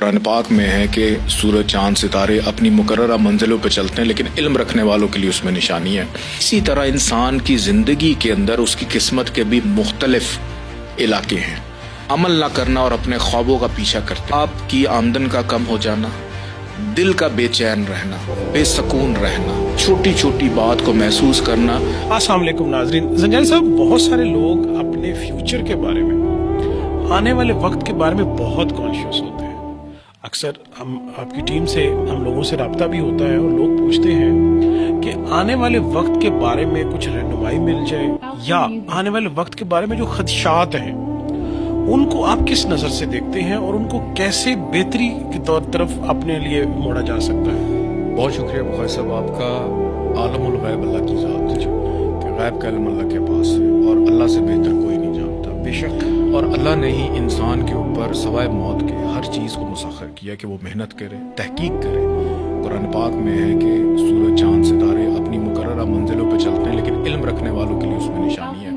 कुरान पाक में है कि सूरज चांद सितारे अपनी मुकर्ररा मंजिलों पर चलते हैं, लेकिन इल्म रखने वालों के लिए उसमें निशानी है। इसी तरह इंसान की ज़िंदगी के अंदर उसकी किस्मत के भी मुख्तलिफ इलाके हैं। अमल ना करना और अपने ख्वाबों का पीछा करते, आपकी आमदन का कम हो जाना, दिल का बेचैन रहना, बेसकून रहना, छोटी छोटी बात को महसूस करना। अस्सलाम वालेकुम नाज़रीन। जंजारी साहब, बहुत सारे लोग अपने फ्यूचर के बारे में, आने वाले वक्त के बारे में बहुत कॉन्शियस होते हैं। अक्सर हम आपकी टीम से, हम लोगों से रब्ता भी होता है और लोग पूछते हैं कि आने वाले वक्त के बारे में कुछ रहनुमाई मिल जाए, या आने वाले वक्त के बारे में जो खदशात हैं उनको आप किस नज़र से देखते हैं और उनको कैसे बेहतरी की तरफ अपने लिए मोड़ा जा सकता है। बहुत शुक्रिया बुखारी साहब आपका। आलमुल गैब अल्लाह की ज़ात है कि गैब का इल्म अल्लाह के पास है और अल्लाह से बेहतर कोई नहीं जानता। बेशक। और अल्लाह ने ही इंसान के ऊपर सवाए मौत के हर चीज़ को मुसख्खर किया कि वो मेहनत करे, तहकीक करे। कुरान पाक में है कि सूरज चांद सितारे अपनी मुकर्ररा मंजिलों पर चलते हैं, लेकिन इल्म रखने वालों के लिए उसमें निशानी है।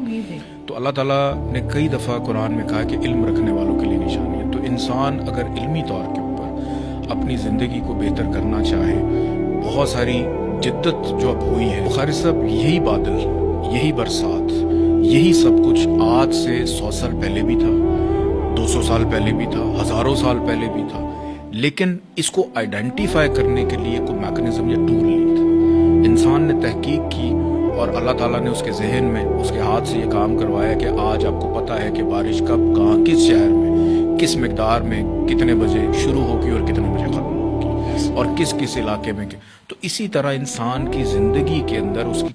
तो अल्लाह ताला ने कई दफ़ा कुरान में कहा कि इल्म रखने वालों के लिए निशानी है। तो इंसान अगर इल्मी तौर के ऊपर अपनी ज़िंदगी को बेहतर करना चाहे, बहुत सारी जिद्दत जो अब हुई है बुखारी साहब, यही बादल, यही बरसात, यही सब कुछ आज से 100 साल पहले भी था, 200 साल पहले भी था, हज़ारों साल पहले भी था, लेकिन इसको आइडेंटिफाई करने के लिए कोई मैकेनिज्म या टूल नहीं था। इंसान ने तहकीक की और अल्लाह ताला ने उसके जहन में, उसके हाथ से ये काम करवाया कि आज आपको पता है कि बारिश कब, कहाँ, किस शहर में, किस मिकदार में, कितने बजे शुरू होगी और कितने बजे ख़त्म होगी और किस किस इलाके में। तो इसी तरह इंसान की ज़िंदगी के अंदर उसकी